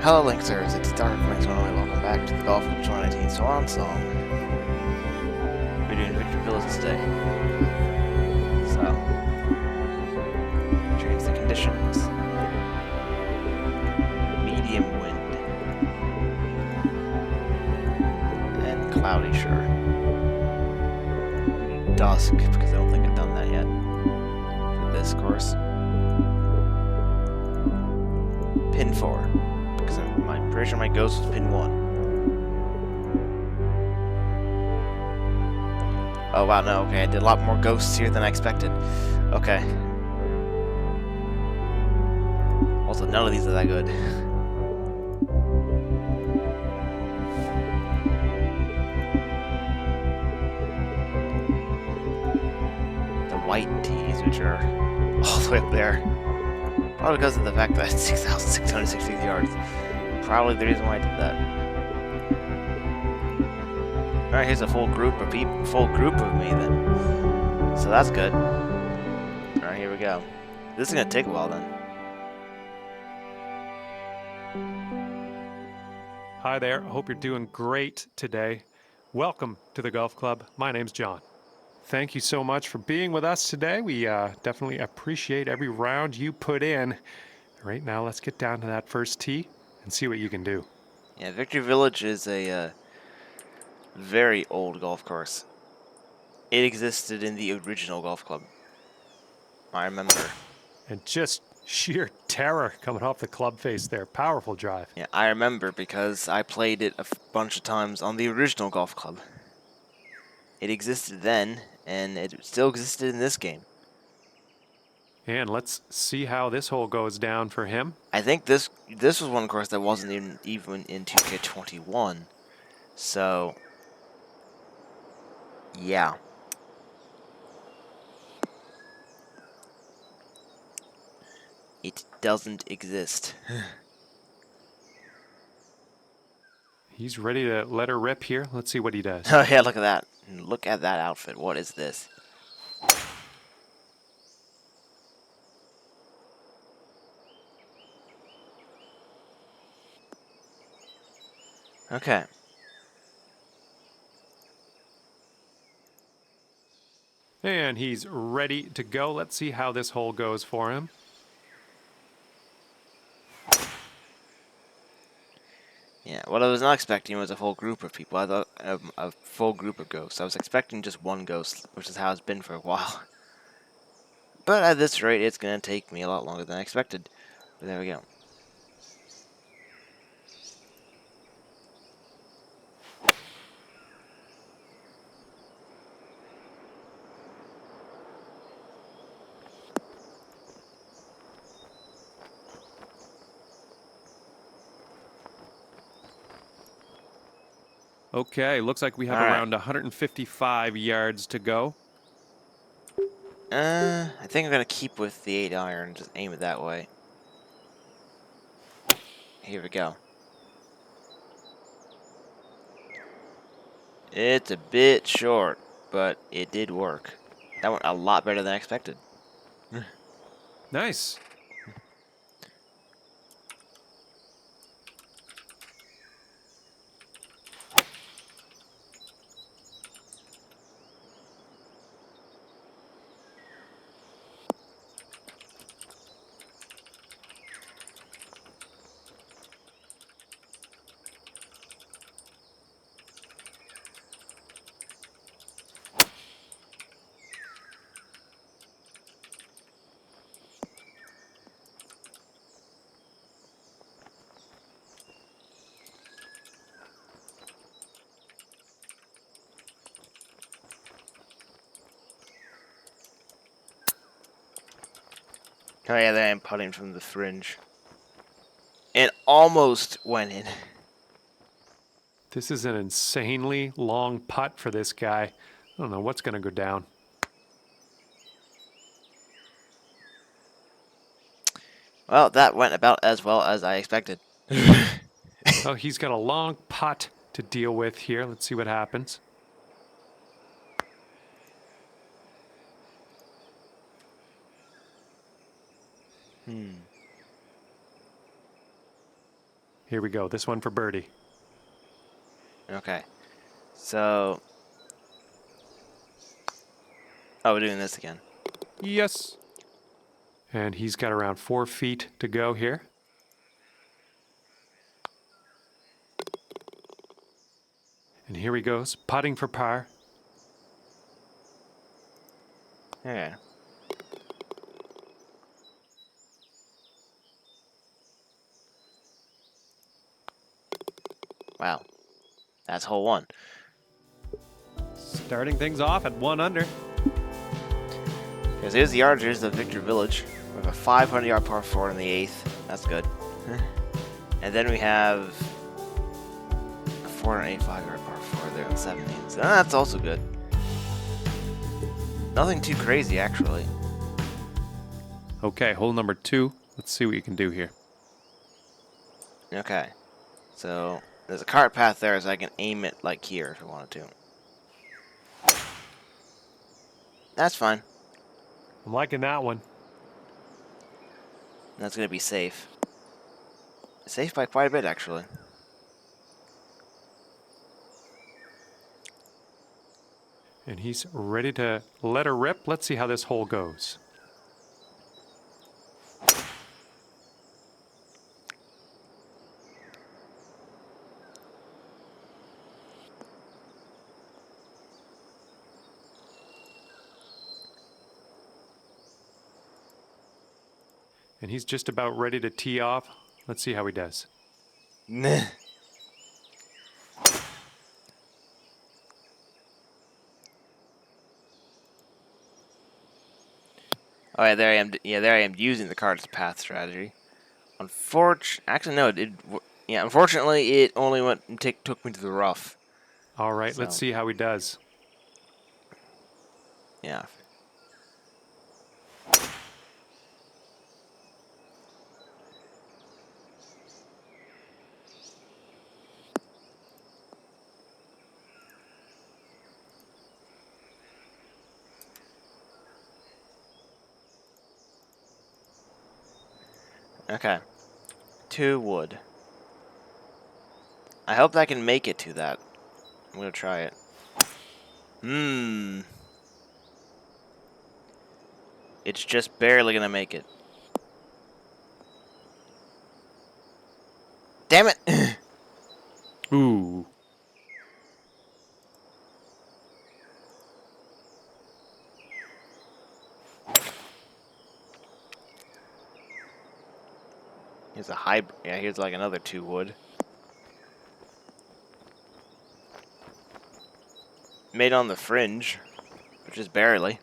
Hello Linksters, it's Dark Links Only. Welcome back to the Golf Club 2019 Swansong. We're doing Victory Village today. So, change the conditions. Medium wind. And cloudy, sure. Dusk, because I don't think I've done that yet. For this course. Pin 4. Because I'm pretty sure my ghost was pin 1. Oh wow, no, okay, I did a lot more ghosts here than I expected. Okay. Also, none of these are that good. The white tees, which are all the way up there. Probably because of the fact that it's 6,660 yards. Probably the reason why I did that. Alright, here's a full group of people, full group of me then. So that's good. Alright, here we go. This is gonna take a while then. Hi there, I hope you're doing great today. Welcome to the Golf Club. My name's John. Thank you so much for being with us today. We definitely appreciate every round you put in. Right now, let's get down to that first tee and see what you can do. Yeah, Victory Village is a very old golf course. It existed in the original golf club. I remember. And just sheer terror coming off the club face there. Powerful drive. Yeah, I remember because I played it a bunch of times on the original golf club. It existed then, and it still existed in this game. And let's see how this hole goes down for him. I think this was one course that wasn't even in 2K21. So, yeah. It doesn't exist. He's ready to let her rip here. Let's see what he does. Oh yeah, look at that. Look at that outfit. What is this? Okay. And he's ready to go. Let's see how this hole goes for him. Yeah, what I was not expecting was a full group of people. I thought a full group of ghosts. I was expecting just one ghost, which is how it's been for a while. But at this rate, it's going to take me a lot longer than I expected. But there we go. Okay, looks like we have All right. around 155 yards to go. I think I'm going to keep with the 8 iron, just aim it that way. Here we go. It's a bit short, but it did work. That went a lot better than I expected. Nice. Oh yeah, there I am putting from the fringe. It almost went in. This is an insanely long putt for this guy. I don't know what's going to go down. Well, that went about as well as I expected. Oh, he's got a long putt to deal with here. Let's see what happens. Here we go. This one for birdie. Okay. So... Oh, we're doing this again. Yes. And he's got around 4 feet to go here. And here he goes, putting for par. Okay. Wow. That's hole 1. Starting things off at 1 under. Because here's the yardage, here's the Victor Village. We have a 500-yard par 4 in the 8th. That's good. And then we have a 485-yard par 4 there in the 17th. So that's also good. Nothing too crazy, actually. Okay, hole number 2. Let's see what you can do here. Okay. So there's a cart path there, so I can aim it like here if I wanted to. That's fine. I'm liking that one. That's going to be safe. Safe by quite a bit, actually. And he's ready to let her rip. Let's see how this hole goes. And he's just about ready to tee off. Let's see how he does. Nah. Oh yeah, there I am. Yeah, there I am using the cart's path strategy. Actually, no. Yeah, unfortunately, it only took me to the rough. All right, So, let's see how he does. yeah. Okay. 2 wood. I hope I can make it to that. I'm gonna try it. It's just barely gonna make it. Damn it! Ooh. Here's a hybrid. Yeah, here's like another 2 wood. Made on the fringe, but just barely.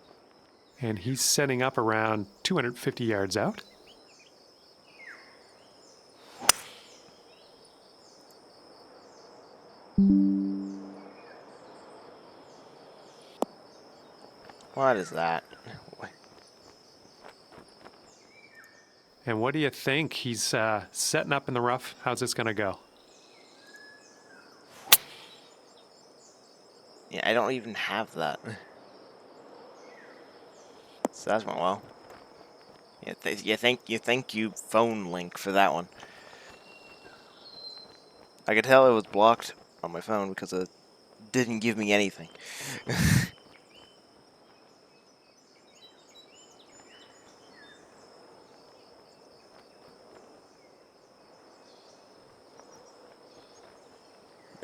And he's setting up around 250 yards out. What is that? And what do you think? He's setting up in the rough. How's this going to go? Yeah, I don't even have that. So that's went well. Yeah, thank you phone link for that one. I could tell it was blocked on my phone because it didn't give me anything.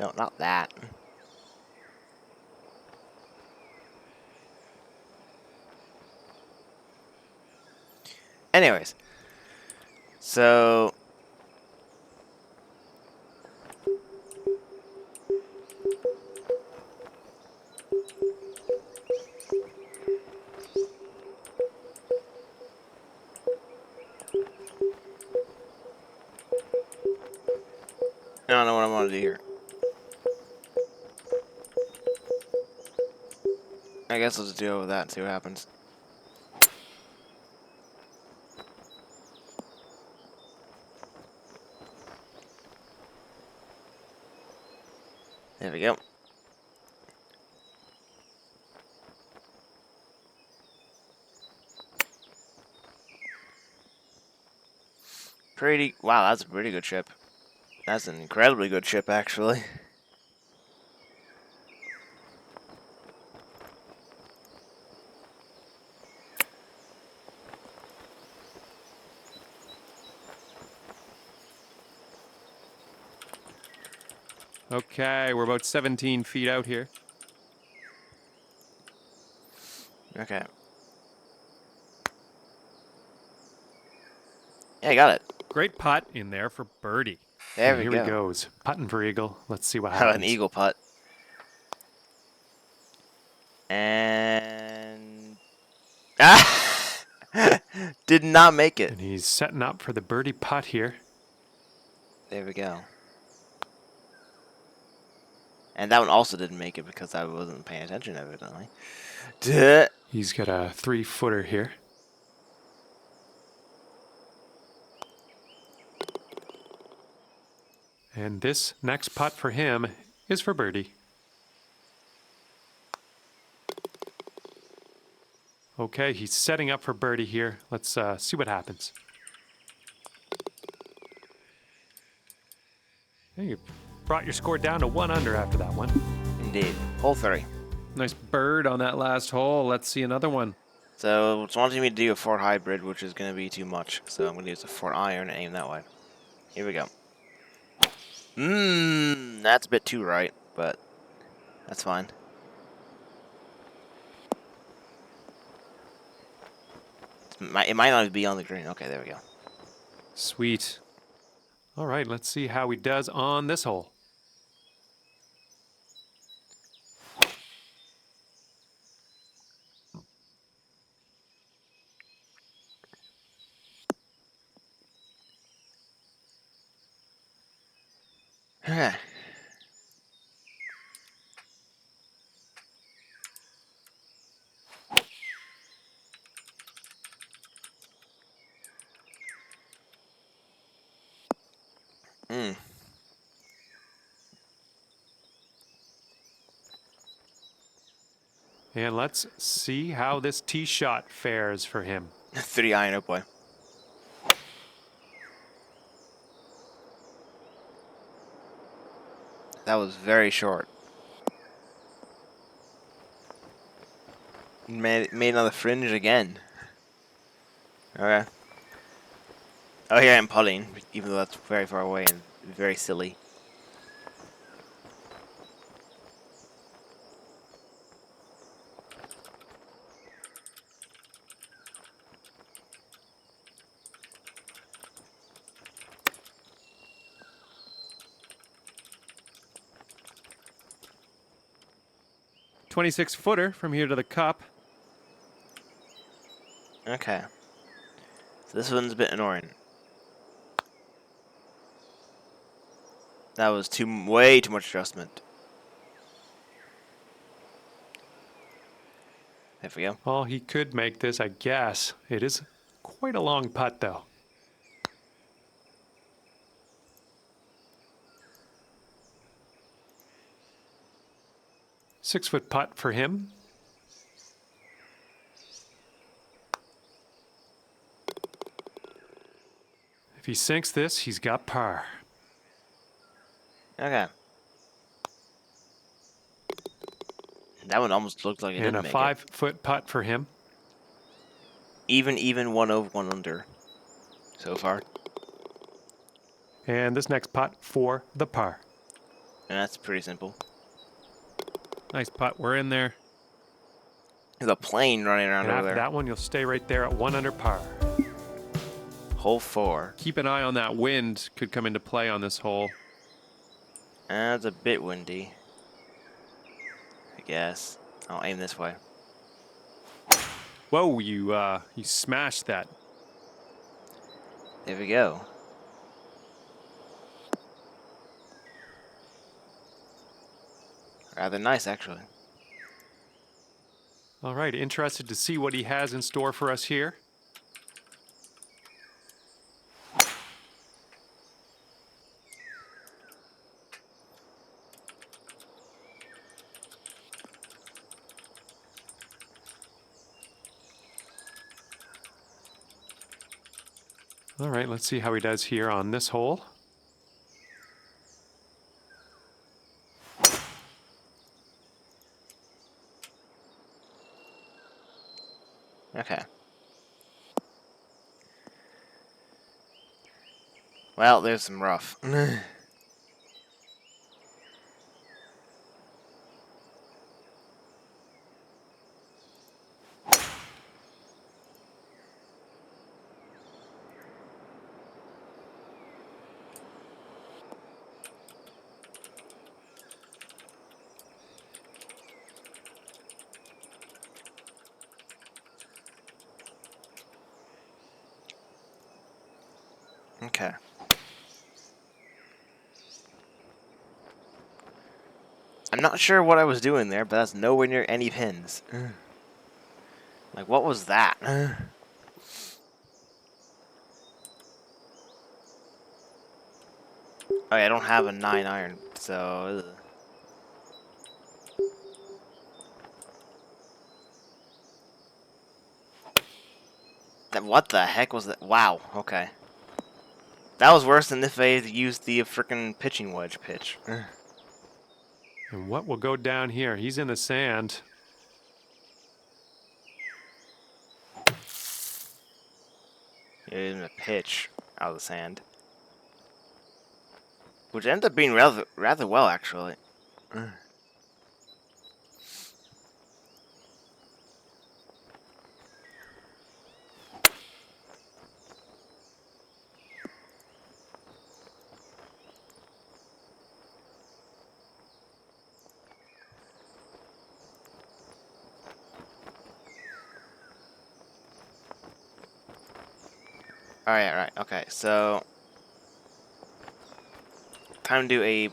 No, not that. Anyways, so I don't know what I want to do here. I guess let's deal with that and see what happens. There we go. Wow, that's a pretty good chip. That's an incredibly good chip, actually. Okay, we're about 17 feet out here. Okay. Yeah, I got it. Great putt in there for birdie. There And we here he go. goes, putting for eagle. Let's see what How happens. an eagle putt. And did not make it. And he's setting up for the birdie putt here. There we go. And that one also didn't make it because I wasn't paying attention, evidently. Duh. He's got a 3-footer here. And this next putt for him is for birdie. Okay, he's setting up for birdie here. Let's see what happens. Hey, you brought your score down to 1 under after that one. Indeed. Hole 3. Nice bird on that last hole. Let's see another one. So it's wanting me to do a 4 hybrid, which is going to be too much. So I'm going to use a 4 iron and aim that way. Here we go. That's a bit too right, but that's fine. It might not be on the green. Okay, there we go. Sweet. All right, let's see how he does on this hole. Okay. And let's see how this tee shot fares for him. 3 iron, oh boy. That was very short. Made it on the fringe again. Okay. Oh, here I'm putting, even though that's very far away and very silly. .26-footer from here to the cup. Okay. So this one's a bit annoying. That was way too much adjustment. There we go. Well, he could make this, I guess. It is quite a long putt, though. Six-foot putt for him. If he sinks this, he's got par. Okay. That one almost looked like it And didn't a make 5-foot putt for him. it. Even 1 over 1 under so far. And this next putt for the par. And that's pretty simple. Nice putt. We're in there. There's a plane running around And over after there. that one, you'll stay right there at 1 under par. Hole 4. Keep an eye on that wind. Could come into play on this hole. That's a bit windy. I guess. I'll aim this way. Whoa, you smashed that. There we go. Rather nice, actually. All right, interested to see what he has in store for us here. All right, let's see how he does here on this hole. Okay. Well, there's some rough. Okay. I'm not sure what I was doing there, but that's nowhere near any pins. Like, what was that? Oh, yeah, I don't have a 9 iron, so... Ugh. What the heck was that? Wow, okay. That was worse than if I used the frickin' pitching wedge pitch. And what will go down here? He's in the sand. Even a pitch out of the sand. Which ended up being rather well, actually. Alright, okay, so... Time to do a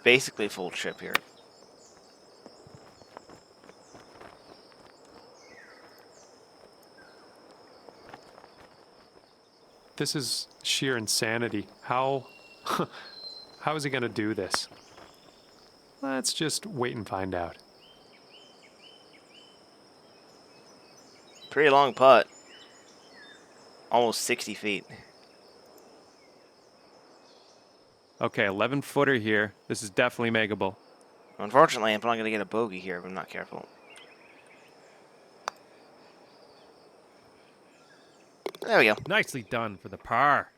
basically full trip here. This is sheer insanity. How how is he going to do this? Let's just wait and find out. Pretty long putt. Almost 60 feet. Okay, 11-footer here. This is definitely makeable. Unfortunately, I'm probably going to get a bogey here if I'm not careful. There we go. Nicely done for the par.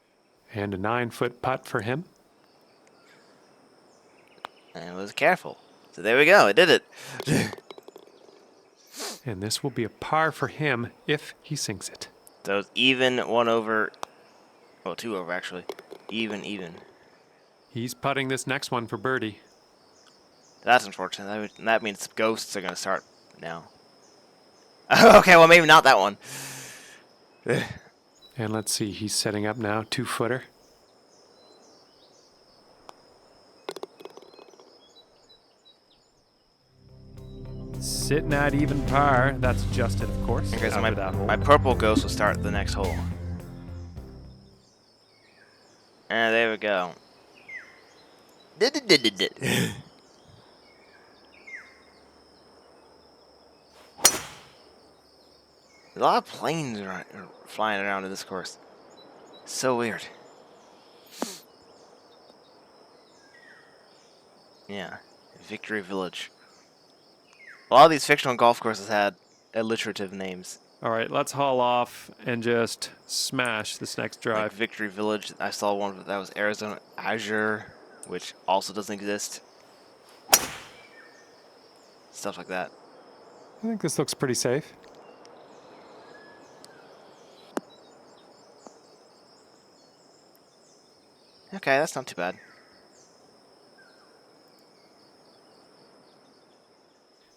And a 9-foot putt for him. And was careful. So there we go, I did it. And this will be a par for him if he sinks it. So it's even, 1 over... Well, 2 over, actually. Even. He's putting this next one for birdie. That's unfortunate. That means ghosts are going to start now. Okay, well, maybe not that one. And let's see, he's setting up now, 2-footer. Sitting at even par. That's Justin, of course. Okay, so after that hole. my purple ghost will start the next hole. And there we go. There's a lot of planes flying around in this course. So weird. Yeah, Victory Village. A lot of these fictional golf courses had alliterative names. All right, let's haul off and just smash this next Like drive. Victory Village, I saw one that was Arizona Azure, which also doesn't exist. Stuff like that. I think this looks pretty safe. Okay, that's not too bad.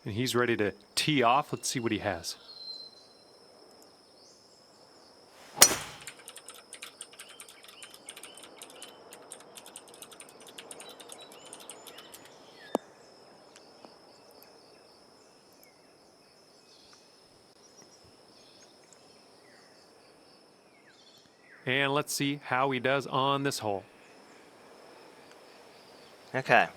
And he's ready to tee off. Let's see what he has. And let's see how he does on this hole. Okay.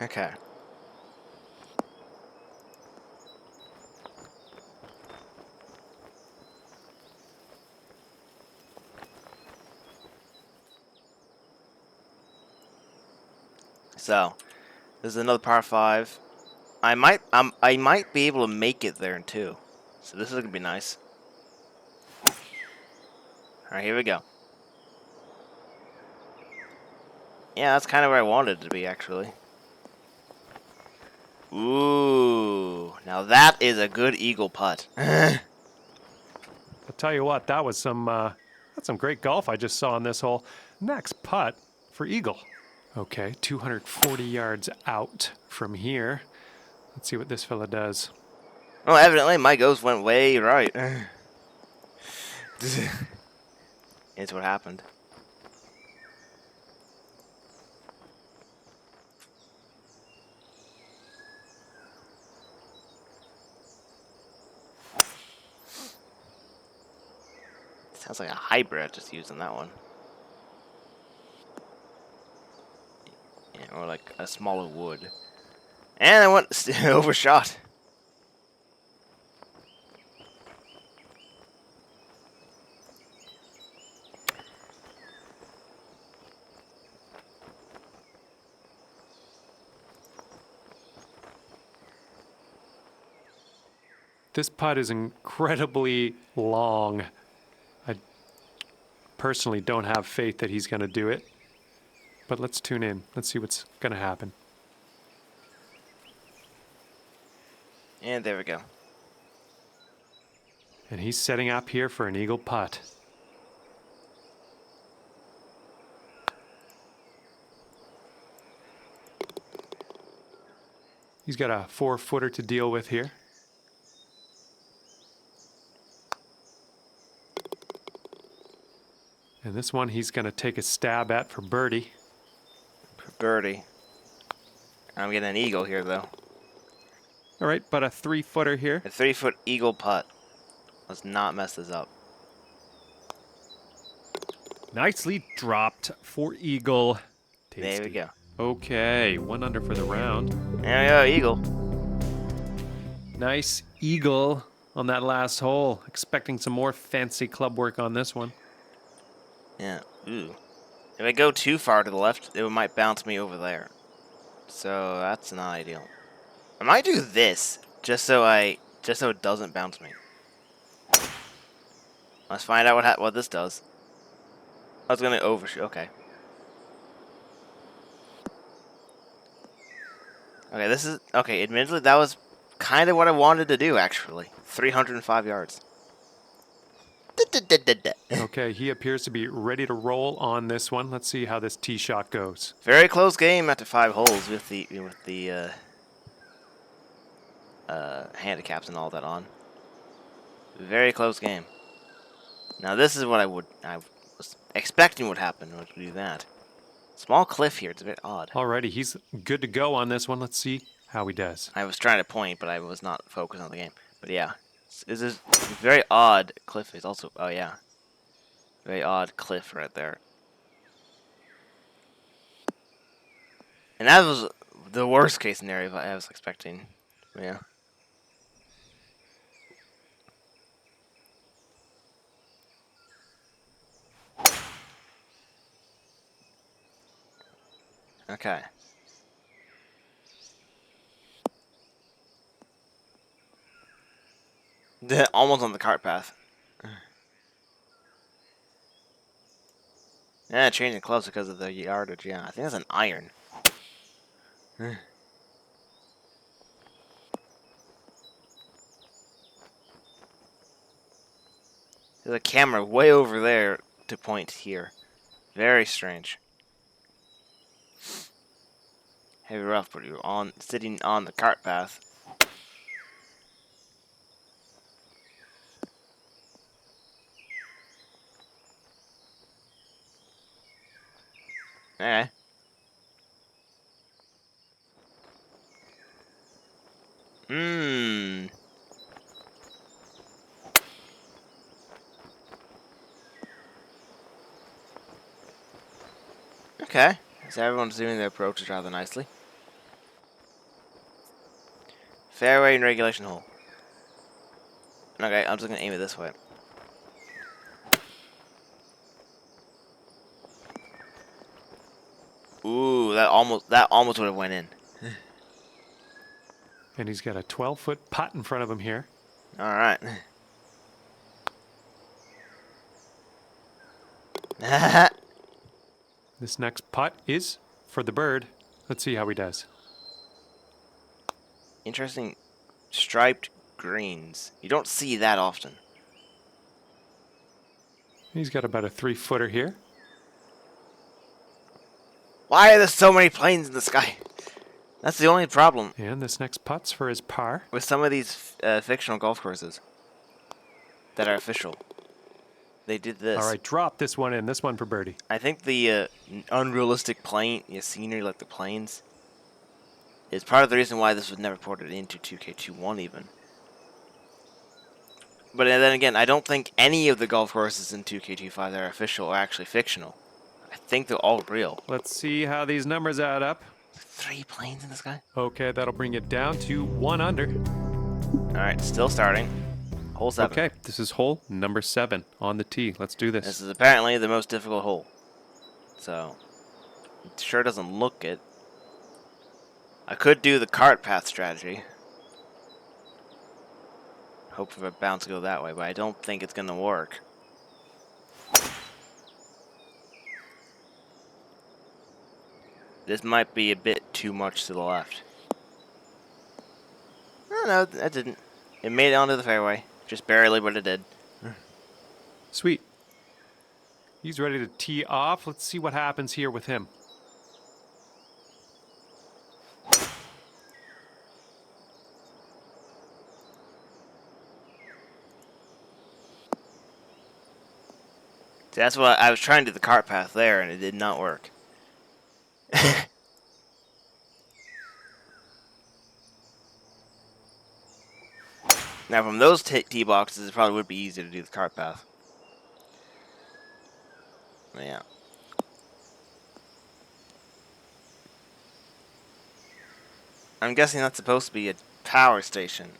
Okay. So, this is another par 5. I might be able to make it there in 2. So this is gonna be nice. Alright, here we go. Yeah, that's kind of where I wanted it to be, actually. Ooh, now that is a good eagle putt. I'll tell you what, that was that's some great golf I just saw on this hole. Next putt for eagle. Okay, 240 yards out from here. Let's see what this fella does. Well, evidently my ghost went way right. It's what happened. Sounds like a hybrid I just used on that one. Yeah, or like a smaller wood. And I went overshot. This putt is incredibly long. I personally don't have faith that he's going to do it. But let's tune in. Let's see what's going to happen. And there we go. And he's setting up here for an eagle putt. He's got a 4-footer to deal with here. And this one he's going to take a stab at for birdie. For birdie. I'm getting an eagle here, though. All right, but a 3-footer here. A 3-foot eagle putt. Let's not mess this up. Nicely dropped for eagle. There we go. Okay, 1 under for the round. There we go, eagle. Nice eagle on that last hole. Expecting some more fancy club work on this one. Yeah. Ooh. If I go too far to the left, it might bounce me over there. So that's not ideal. I might do this just so it doesn't bounce me. Let's find out what this does. I was gonna overshoot. Okay. Okay, this is okay. Admittedly, that was kind of what I wanted to do. Actually, 305 yards. Okay, he appears to be ready to roll on this one. Let's see how this tee shot goes. Very close game after 5 holes with the handicaps and all that on. Very close game. Now this is what I was expecting would happen would do that. Small cliff here. It's a bit odd. Alrighty, he's good to go on this one. Let's see how he does. I was trying to point, but I was not focused on the game. But yeah, this is very odd cliff. Is also yeah, very odd cliff right there. And that was the worst case scenario I was expecting. Yeah. Okay. Almost on the cart path. Yeah, changing clubs because of the yardage. Yeah, I think that's an iron. There's a camera way over there to point here. Very strange. Heavy rough, but you're sitting on the cart path. Okay. Hmm. Okay. So everyone's doing their approaches rather nicely. Fairway and regulation hole. Okay, I'm just gonna aim it this way. Ooh, that almost would have went in. And he's got a 12-foot putt in front of him here. All right. This next putt is for the bird. Let's see how he does. Interesting, striped greens. You don't see that often. He's got about a 3-footer here. Why are there so many planes in the sky? That's the only problem And this next putt's for his par. with some of these fictional golf courses that are official. They did this. All right, drop this one in. This one for birdie. I think the unrealistic plane, scenery like the planes, is part of the reason why this was never ported into 2K21 even. But then again, I don't think any of the golf courses in 2K25 that are official are actually fictional. I think they're all real. Let's see how these numbers add up. 3 planes in the sky? Okay, that'll bring it down to 1 under. Alright, still starting. Hole 7. Okay, this is hole number 7 on the tee. Let's do This this. is apparently the most difficult hole. So, it sure doesn't look it. I could do the cart path strategy. Hope for a bounce to go that way, but I don't think it's gonna work. This might be a bit too much to the left. Oh, no, that didn't. It made it onto the fairway. Just barely, but it did. Sweet. He's ready to tee off. Let's see what happens here with him. See, that's what I was trying to do the cart path there, and it did not work. Now, from those tee boxes, it probably would be easier to do the cart path. But yeah. I'm guessing that's supposed to be a power station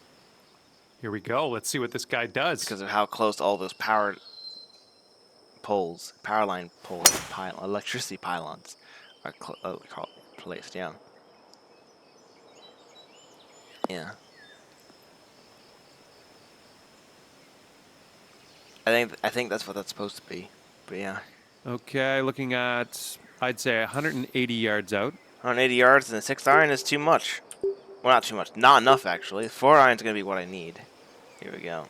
Here we go. Let's see what this guy does. because of how close all those power line poles, electricity pylons are placed. Yeah. Yeah. I think that's what that's supposed to be. But yeah. Okay, looking at, I'd say 180 yards out. 180 yards and a 6 iron is too much. Well, not too much. Not enough, actually. 4 iron's going to be what I need. Here we go.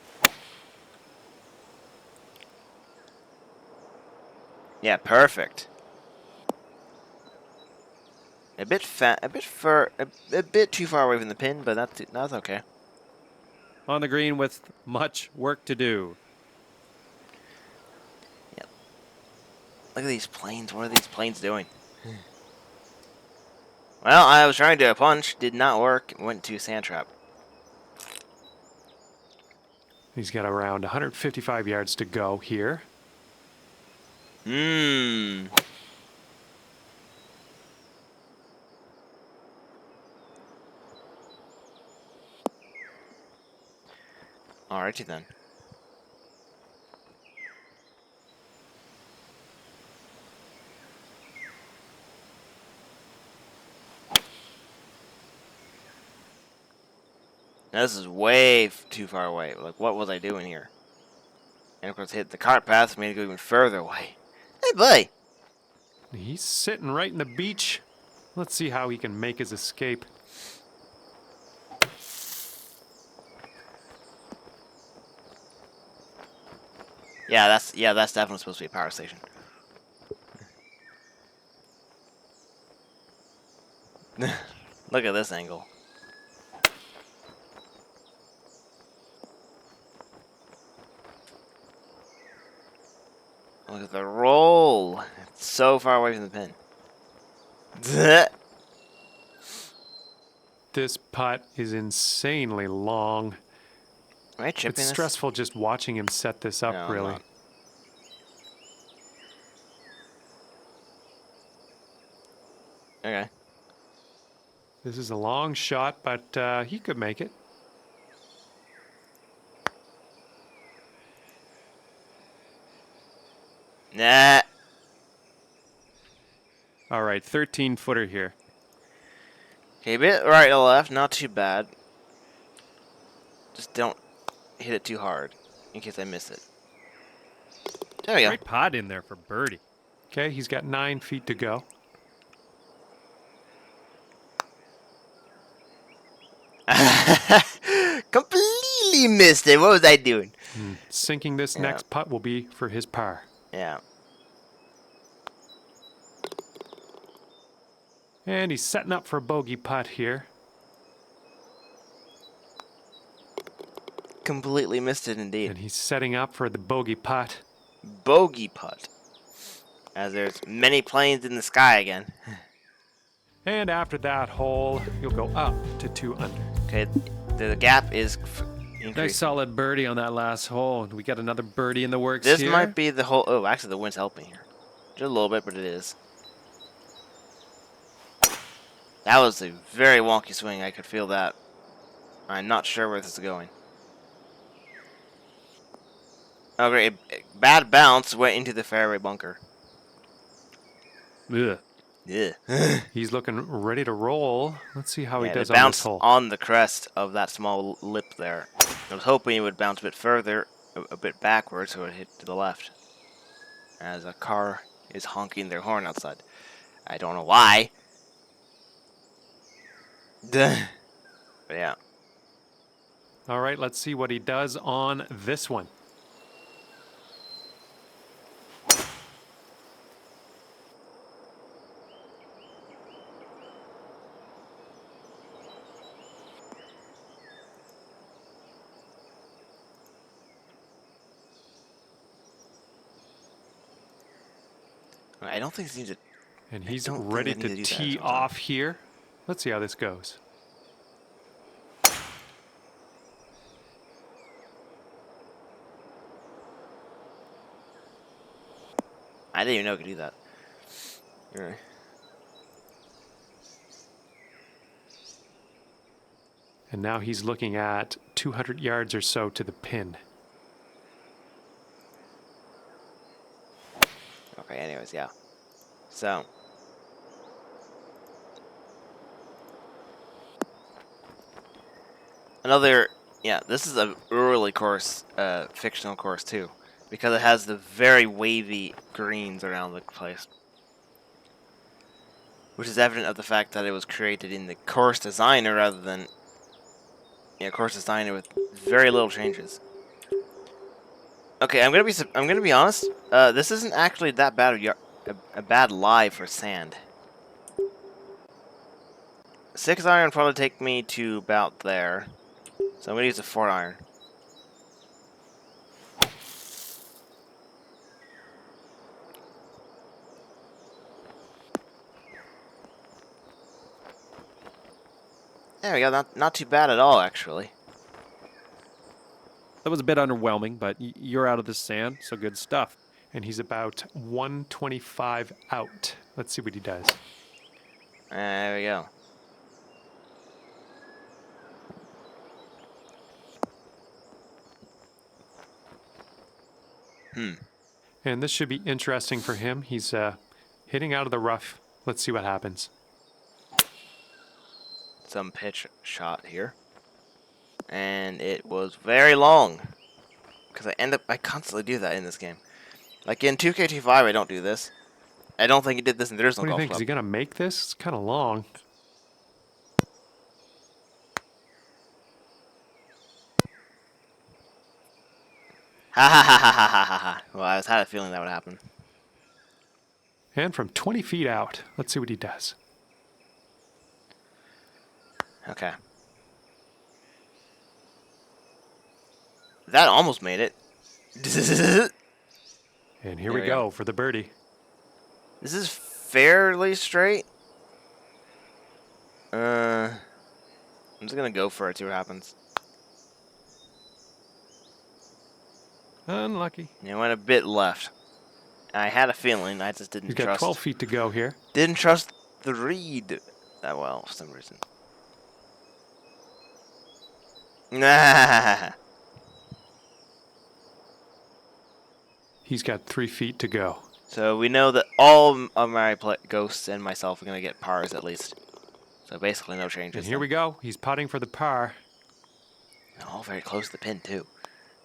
Yeah, perfect. A bit too far away from the pin, but that's okay. On the green with much work to do. Look at these planes. What are these planes doing? Well, I was trying to do a punch. Did not work. Went to sand trap. He's got around 155 yards to go here. Mmm. Alrighty then. Now this is way too far away. Like, what was I doing here? And of course, hit the cart path made me go even further away. Hey, boy! He's sitting right in the beach. Let's see how he can make his escape. Yeah, that's definitely supposed to be a power station. Look at this angle. Look at the roll. It's so far away from the pin. This putt is insanely long. Am I chipping It's this? stressful just watching him set this up, No, I'm really. not. Okay. This is a long shot, but he could make it. Nah. All right, 13-footer here. Okay, a bit right or left, not too bad. Just don't hit it too hard, in case I miss it. There we go. Great pot in there for birdie. Okay, he's got 9 feet to go. Completely missed it. What was I doing? Sinking this Yeah. next putt will be for his par. Yeah. And he's setting up for a bogey putt here. Completely missed it indeed. And he's setting up for the bogey putt. Bogey putt. As there's many planes in the sky again. And after that hole, you'll go up to 2 under. Okay, the gap is Nice increasing. solid birdie on that last hole. We got another birdie in the works This here. might be the whole. Oh, actually, the wind's helping here. Just a little bit, but it is. That was a very wonky swing. I could feel that. I'm not sure where this is going. Oh, great. A bad bounce went into the fairway bunker. Ugh. Yeah. He's looking ready to roll. Let's see how he Yeah, does it on this bounced hole. on the crest of that small lip there. I was hoping it would bounce a bit further, a bit backwards, so it hit to the left. As a car is honking their horn outside. I don't know why. But yeah. All right, let's see what he does on this one. I don't think he needs to. And he's don't think ready I need to to do that tee sometimes. off here. Let's see how this goes. I didn't even know I could do that. Really. And now he's looking at 200 yards or so to the pin. Okay, anyways, yeah. So. Another, yeah, this is a early course, fictional course too. Because it has the very wavy greens around the place. Which is evident of the fact that it was created in the course designer rather than, course designer with very little changes. Okay, I'm gonna be honest. This isn't actually that bad of a bad lie for sand. 6-iron probably take me to about there, so I'm gonna use a 4-iron. There we go. Not too bad at all, actually. That was a bit underwhelming, but you're out of the sand, so good stuff. And he's about 125 out. Let's see what he does. There we go. And this should be interesting for him. He's hitting out of the rough. Let's see what happens. Some pitch shot here. And it was very long. Because I constantly do that in this game. Like in 2K25, I don't do this. I don't think he did this in the original What do you Golf think? Is Club. he going to make this? It's kind of long. Ha ha ha ha ha ha ha ha. Well, I had a feeling that would happen. And from 20 feet out, let's see what he does. Okay. That almost made it. And here There we we go go. for the birdie. This is fairly straight. I'm just gonna go for it, see what happens. Unlucky. It went a bit left. I had a feeling, I just didn't He's got trust. 12 feet to go here. Didn't trust the read that well for some reason. Nah. He's got 3 feet to go. So we know that all of my ghosts and myself are going to get pars at least. So basically no changes. And here we go. He's putting for the par. All very close to the pin too.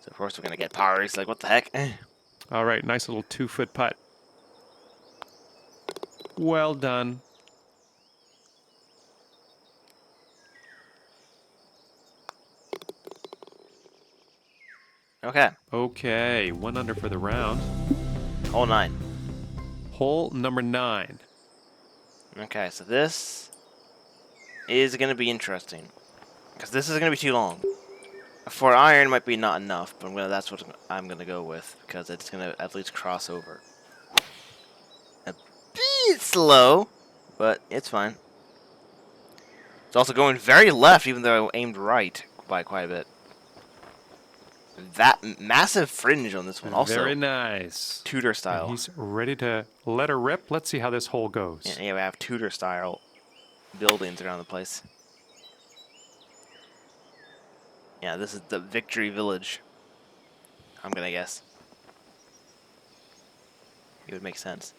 So of course we're going to get pars. Like what the heck? All right, nice little 2-foot putt. Well done. Okay. Okay, 1 under for the round. Hole 9. Hole number 9. Okay, so this is going to be interesting. Because this is going to be too long. 4 iron might be not enough, but that's what I'm going to go with. Because it's going to at least cross over. A bit slow, but it's fine. It's also going very left, even though I aimed right by quite a bit. That massive fringe on this one. Also, Very nice. Tudor style. And he's ready to let her rip. Let's see how this hole goes. Yeah, we have Tudor style buildings around the place. Yeah, this is the Victory Village. I'm gonna guess. It would make sense.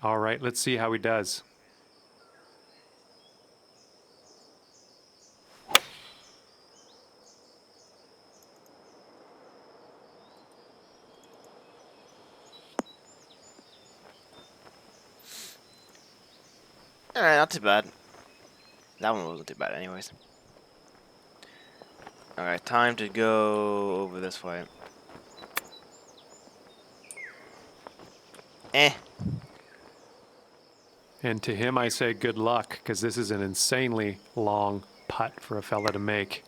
All right, let's see how he does. Alright, not too bad. That one wasn't too bad anyways. Alright, time to go over this way. Eh. And to him, I say good luck, because this is an insanely long putt for a fella to make.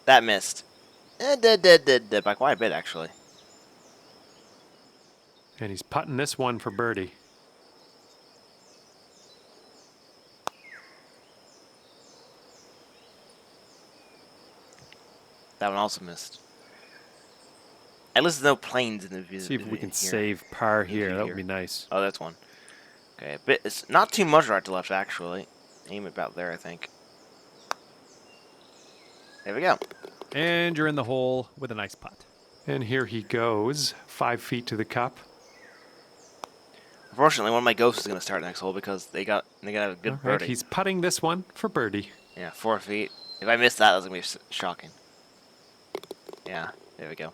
That missed. Did by quite a bit, actually. And he's putting this one for birdie. That one also missed. At least there's no planes in the view. See if we can here. save par here. That would Here. be nice. Oh, that's one. Okay, but it's not too much right to left, actually. Aim about there, I think. There we go. And you're in the hole with a nice putt. And here he goes, 5 feet to the cup. Unfortunately, one of my ghosts is going to start next hole because they got a good All right, birdie. he's putting this one for birdie. Yeah, 4 feet. If I miss that, that's going to be shocking. Yeah, there we go.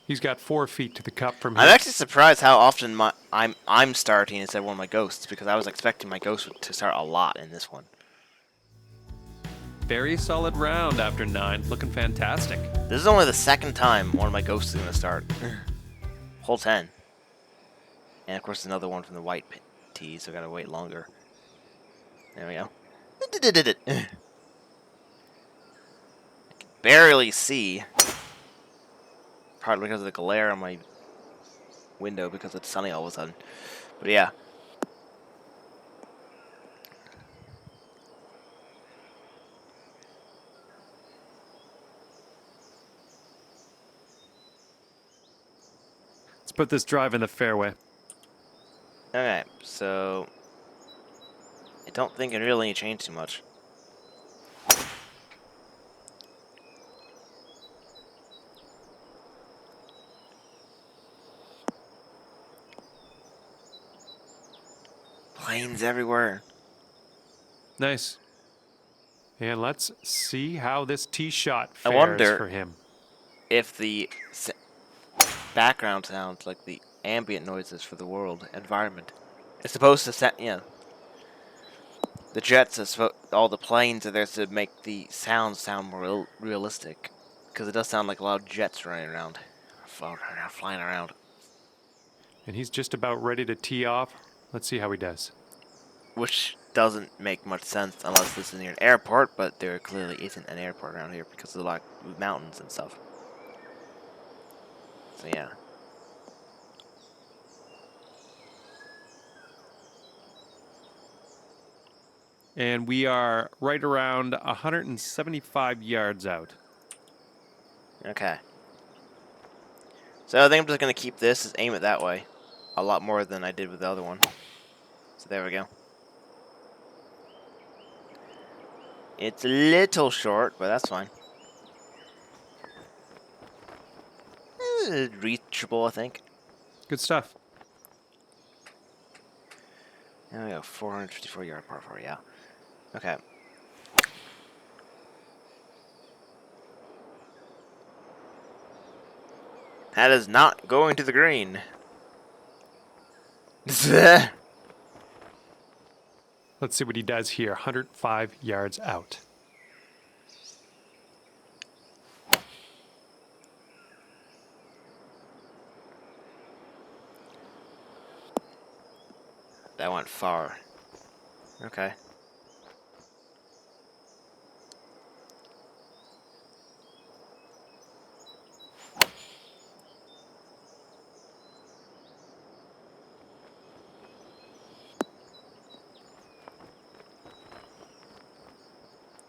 He's got 4 feet to the cup from here. I'm actually surprised how often I'm starting instead of one of my ghosts because I was expecting my ghost to start a lot in this one. Very solid round after 9. Looking fantastic. This is only the second time one of my ghosts is going to start. Hole 10. And of course another one from the white tee, so I gotta wait longer. There we go. I can barely see. Partly because of the glare on my window because it's sunny all of a sudden. But yeah. Let's put this drive in the fairway. Okay, so I don't think it really changed too much. Planes everywhere. Nice. And let's see how this tee shot I fares wonder- for him. If the background sounds like the ambient noises for the world environment, it's supposed to set, the jets are all the planes are there to make the sounds sound more realistic, because it does sound like a lot of jets running around, flying around. And he's just about ready to tee off. Let's see how he does. Which doesn't make much sense unless this is near an airport, but there clearly isn't an airport around here because of the mountains and stuff. So yeah. And we are right around 175 yards out. Okay. So I think I'm just going to keep this, just aim it that way. A lot more than I did with the other one. So there we go. It's a little short, but that's fine. Reachable, I think. Good stuff. There we go, 454 yard par 4, yeah. Okay. That is not going to the green. Let's see what he does here. 105 yards out. That went far. Okay.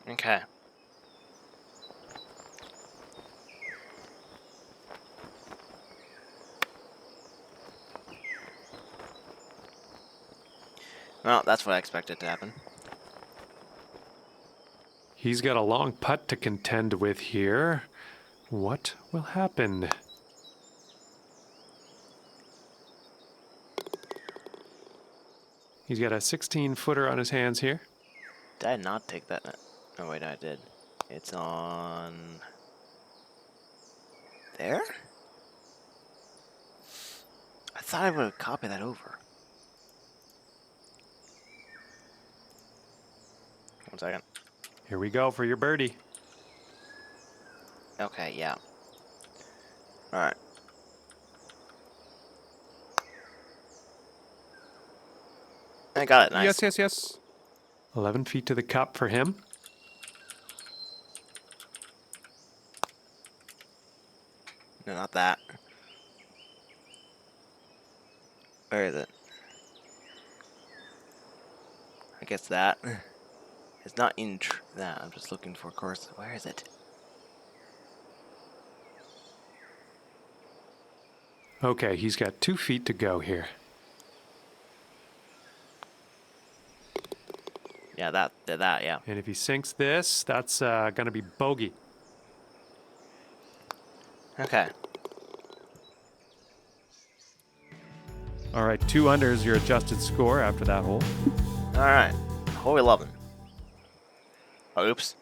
Okay. Well, that's what I expected to happen. He's got a long putt to contend with here. What will happen? He's got a 16-footer on his hands here. Did I not take that? Oh, wait, I did. It's on... there? I thought I would have copied that over. 1 second. Here we go for your birdie. Okay, yeah. Alright. I got it, nice. Yes. 11 feet to the cup for him. No, not that. Where is it? I guess that. It's not in that. I'm just looking for course. Where is it? Okay, he's got 2 feet to go here. Yeah, that, yeah. And if he sinks this, that's going to be bogey. Okay. All right, 2 under is your adjusted score after that hole. Alright. Hole 11. Oh, oops.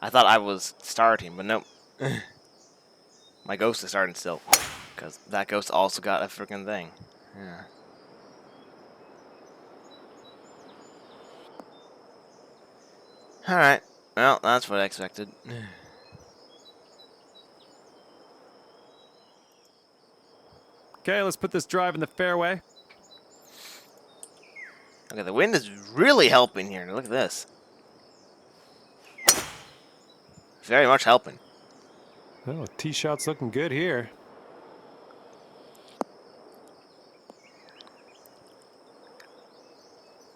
I thought I was starting, but nope. My ghost is starting still. Because that ghost also got a freaking thing. Yeah. Alright. Well, that's what I expected. Okay, let's put this drive in the fairway. Okay, the wind is really helping here. Look at this. Very much helping. Oh, tee shot's looking good here.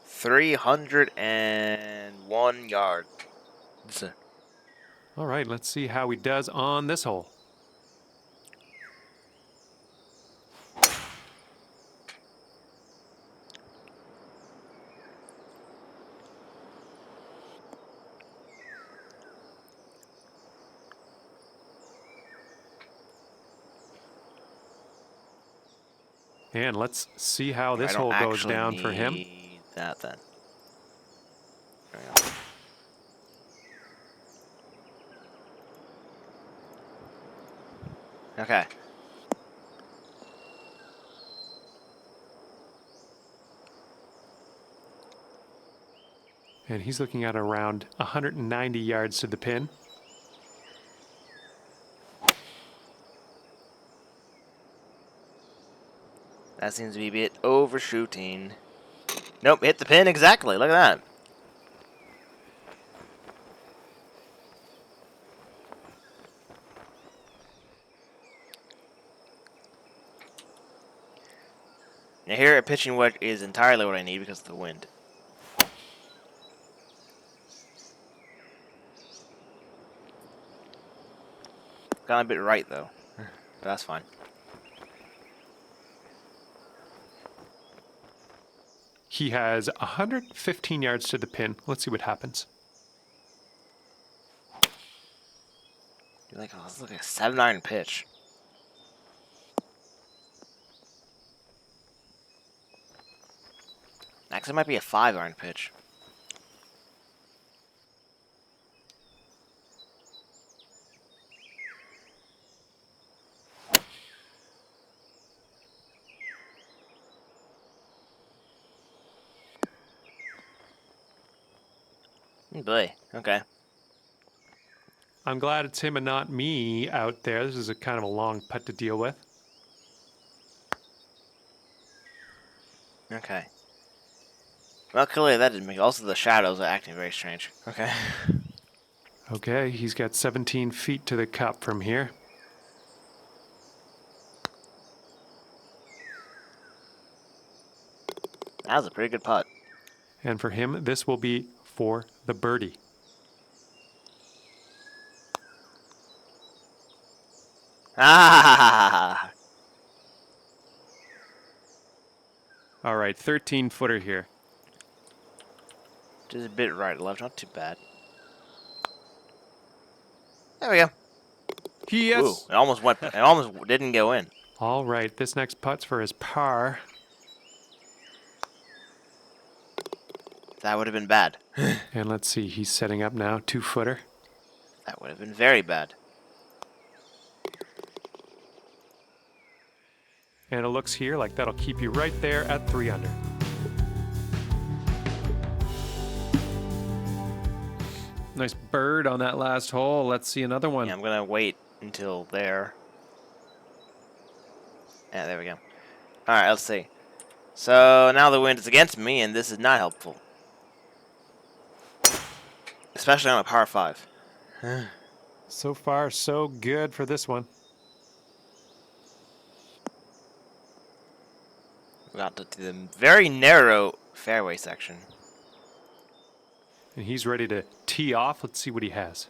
$301 yards. All right, let's see how he does on this hole. And let's see how this hole goes down for him. That then. There we go. Okay. And he's looking at around 190 yards to the pin. That seems to be a bit overshooting. Nope, hit the pin exactly. Look at that. Now here, a pitching wedge is entirely what I need because of the wind. Got a bit right, though. But that's fine. He has 115 yards to the pin. Let's see what happens. Like, oh, this is like a 7-iron pitch. Actually, it might be a 5-iron pitch. Oh boy. Okay. I'm glad it's him and not me out there. This is a kind of a long putt to deal with. Okay. Well, clearly that didn't make. Also, the shadows are acting very strange. Okay. Okay, he's got 17 feet to the cup from here. That was a pretty good putt. And for him, this will be for the birdie. Ah! All right, 13-footer here. Just a bit right, left, not too bad. There we go. Yes. Ooh, it almost went. It almost didn't go in. All right, this next putt's for his par. That would have been bad. And let's see, he's setting up now, 2-footer. That would have been very bad. And it looks here like that'll keep you right there at 3 under. Nice bird on that last hole. Let's see another one. Yeah, I'm gonna wait until there. Yeah, there we go. Alright, let's see. So now the wind is against me, and this is not helpful. Especially on a par 5. So far, so good for this one. We got to the very narrow fairway section. And he's ready to tee off. Let's see what he has.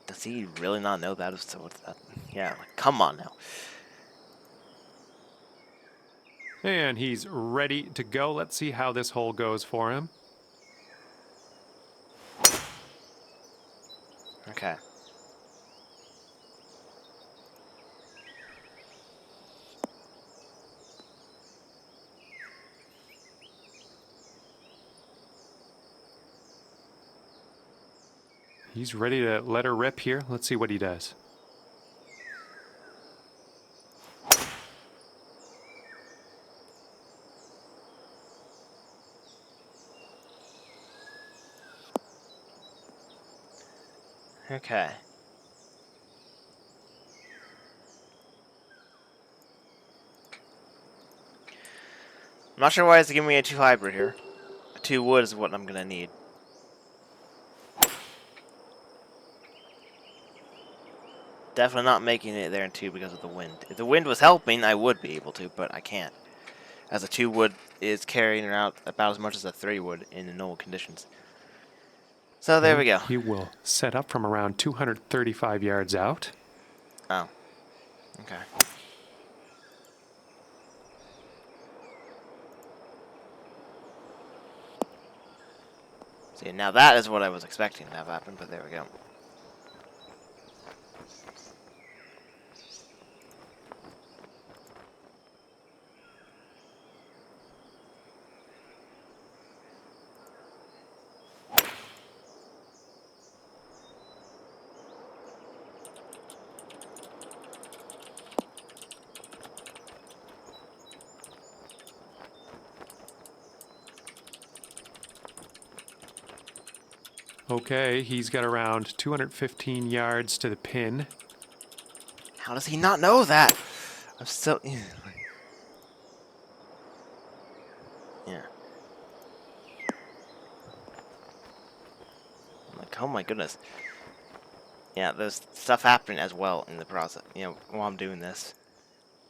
Does he really not know that? So what's that? Yeah, like, come on now. And he's ready to go. Let's see how this hole goes for him. Okay. He's ready to let her rip here. Let's see what he does. Okay. I'm not sure why it's giving me a 2 hybrid here. A 2 wood is what I'm gonna need. Definitely not making it there in 2 because of the wind. If the wind was helping, I would be able to, but I can't. As a 2 wood is carrying around about as much as a 3 wood in the normal conditions. So there we go. He will set up from around 235 yards out. Oh. Okay. See, now that is what I was expecting to have happen, but there we go. Okay, he's got around 215 yards to the pin. How does he not know that? I'm so... Yeah. I'm like, oh my goodness. Yeah, there's stuff happening as well in the process, you know, while I'm doing this.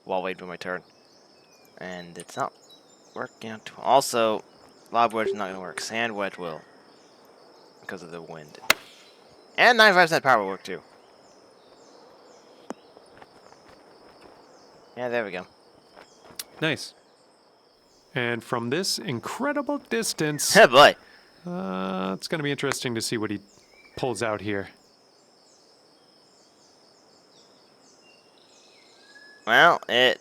While waiting for my turn. And it's not working out too well. Also, lob wedge is not going to work. Sand wedge will. Because of the wind. And 95% power will work too. Yeah, there we go. Nice. And from this incredible distance, Oh boy. it's going to be interesting to see what he pulls out here. Well, it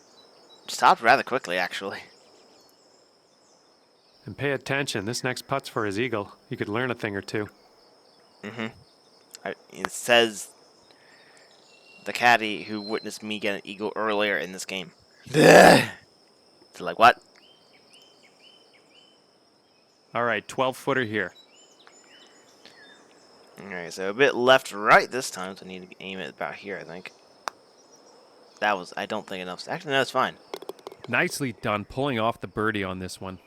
stopped rather quickly, actually. And pay attention, this next putt's for his eagle. He could learn a thing or two. It says the caddy who witnessed me get an eagle earlier in this game. So like, what? All right, 12-footer here. Alright, so a bit left-right this time, so I need to aim it about here, I think. That was, I don't think enough. Actually, no, it's fine. Nicely done pulling off the birdie on this one.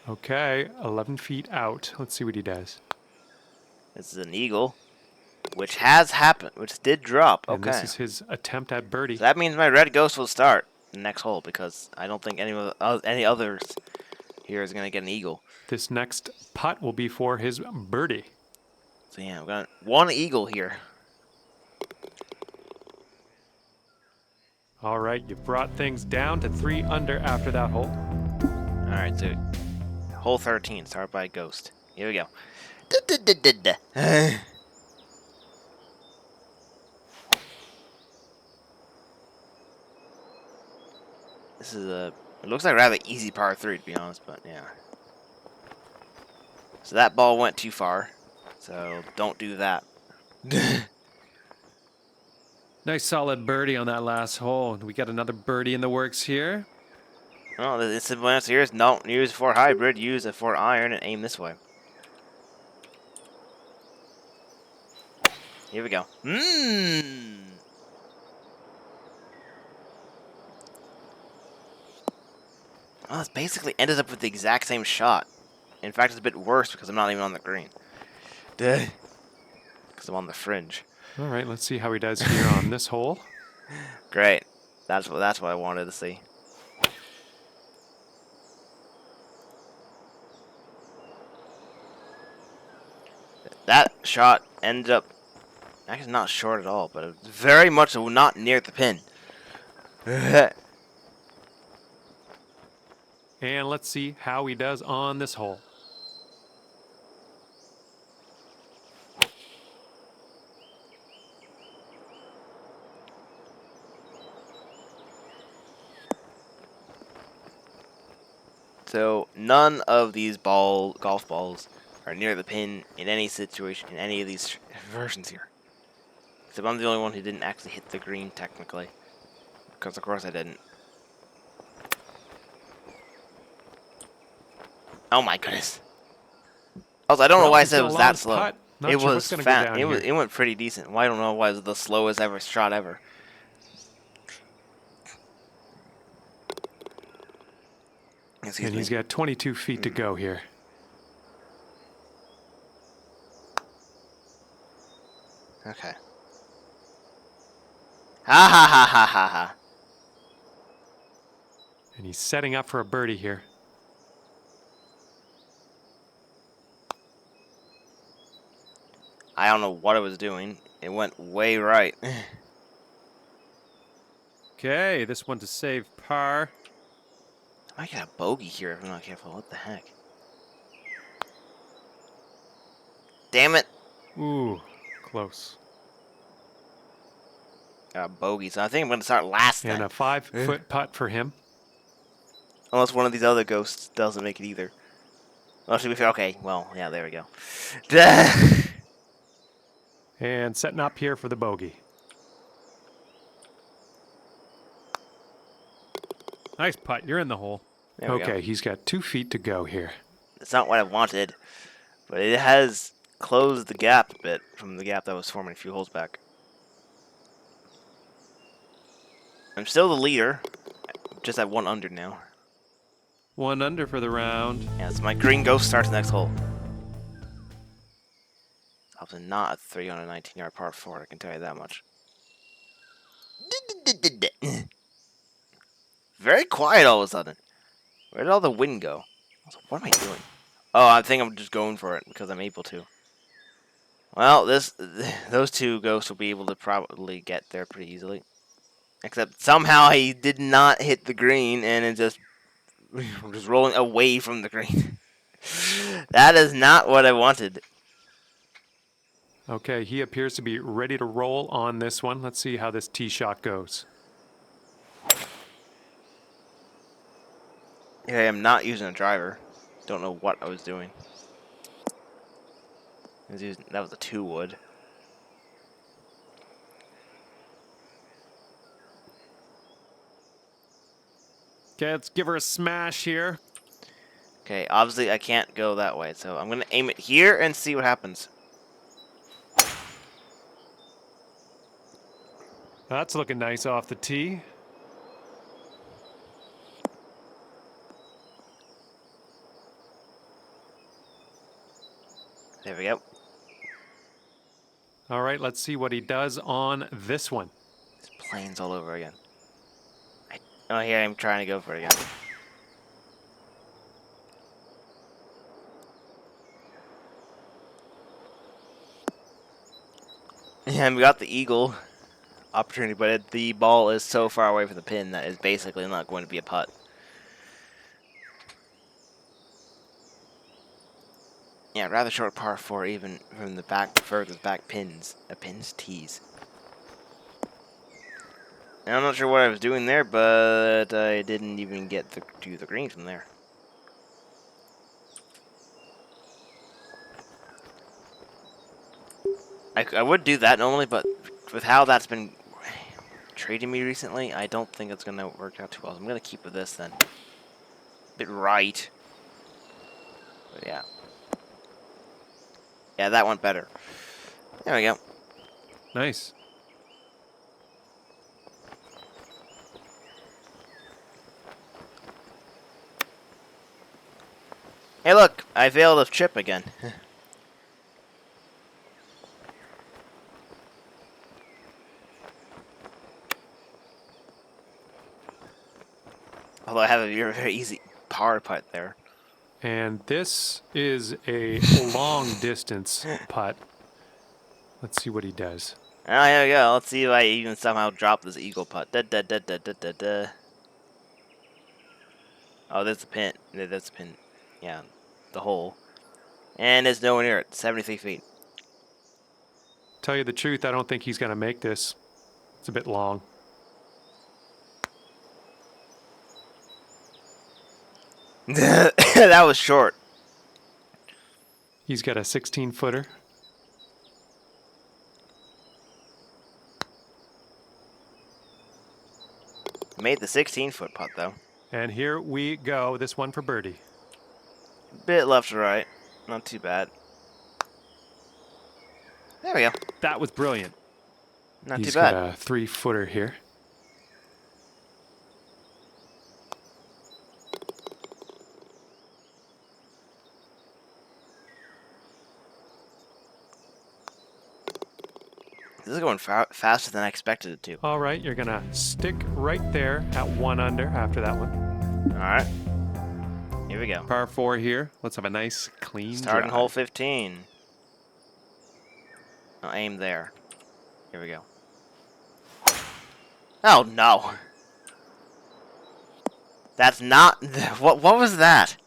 Okay, 11 feet out. Let's see what he does. This is an eagle, which has happened, which did drop. And Okay. this is his attempt at birdie. So that means my red ghost will start the next hole, because I don't think any others here is going to get an eagle. This next putt will be for his birdie. So yeah, we've got one eagle here. All right, you brought things down to 3 under after that hole. Alright, so hole 13, start by ghost. Here we go. This is a, it looks like a rather easy par 3 to be honest, but yeah. So that ball went too far, so don't do that. Nice solid birdie on that last hole. We got another birdie in the works here. Well, the simple answer here is don't use 4 hybrid, use a 4 iron and aim this way. Here we go. Well, it's basically ended up with the exact same shot. In fact, it's a bit worse because I'm not even on the green. Because I'm on the fringe. All right, let's see how he does here on this hole. Great. That's what I wanted to see. That shot ended up actually not short at all, but very much not near the pin. And let's see how he does on this hole. So none of these golf balls are near the pin in any situation in any of these versions here. Except I'm the only one who didn't actually hit the green technically, because of course I didn't. Oh my goodness! Also, I don't know why I said it was that slow. It was fast. It went pretty decent. Well, I don't know why it was the slowest ever shot ever. Excuse And me. he's got 22 feet to go here. Okay. Ha ha ha ha ha ha. And he's setting up for a birdie here. I don't know what I was doing. It went way right. Okay, this one to save par. I might get a bogey here if I'm not careful. What the heck? Damn it. Ooh, close. Got a bogey, so I think I'm going to start last And then. a 5-foot putt for him. Unless one of these other ghosts doesn't make it either. Well, should be fair. Okay, well, yeah, there we go. And setting up here for the bogey. Nice putt. You're in the hole. There we go. Okay, he's got 2 feet to go here. It's not what I wanted, but it has closed the gap a bit from the gap that was forming a few holes back. I'm still the leader, just at 1 under now. 1 under for the round. Yeah, so my green ghost starts the next hole. Obviously not a 319-yard par 4, I can tell you that much. very quiet all of a sudden. Where did all the wind go? I was like, what am I doing? Oh, I think I'm just going for it because I'm able to. Well, those two ghosts will be able to probably get there pretty easily. Except somehow he did not hit the green and it just was rolling away from the green. That is not what I wanted. Okay, he appears to be ready to roll on this one. Let's see how this tee shot goes. I am not using a driver. Don't know what I was doing. That was a 2-wood. Okay, let's give her a smash here. Okay, obviously I can't go that way, so I'm gonna aim it here and see what happens. That's looking nice off the tee. There we go. All right, let's see what he does on this one. It's planes all over again. Oh, here I'm trying to go for it again. And we got the eagle opportunity, but the ball is so far away from the pin that is basically not going to be a putt. Yeah, rather short par 4 even from the furthest back tees. And I'm not sure what I was doing there, but I didn't even get to the green from there. I would do that normally, but with how that's been treating me recently, I don't think it's going to work out too well. So I'm going to keep with this then. Bit right. But yeah. Yeah, that went better. There we go. Nice. Hey, look, I failed a chip again. Although I have a very, very easy par putt there. And this is a long distance putt. Let's see what he does. Oh, here we go. Let's see if I even somehow drop this eagle putt. Da, da, da, da, da, da, da. Oh, there's the pin. That's the pin. Yeah, the hole. And it's nowhere near it. 73 feet. Tell you the truth, I don't think he's going to make this. It's a bit long. That was short. He's got a 16-footer. Made the 16-foot putt, though. And here we go. This one for birdie. Bit left to right. Not too bad. There we go. That was brilliant. Not He's too bad. got a 3-footer here. This is going faster than I expected it to. All right, you're going to stick right there at 1 under after that one. Alright. Here we go. Par 4 here. Let's have a nice clean Starting drive. hole 15. I'll aim there. Here we go. Oh, no. That's not... What was that?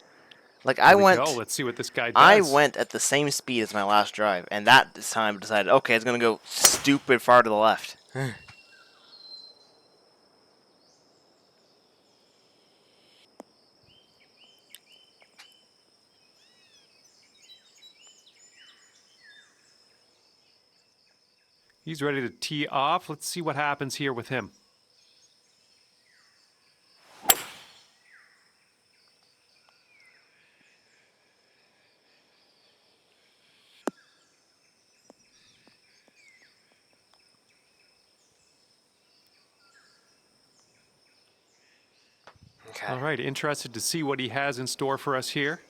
Like, Here we go. Let's see what this guy does. I went at the same speed as my last drive, and that time decided, okay, it's going to go stupid far to the left. He's ready to tee off. Let's see what happens here with him. Okay. All right, interested to see what he has in store for us here.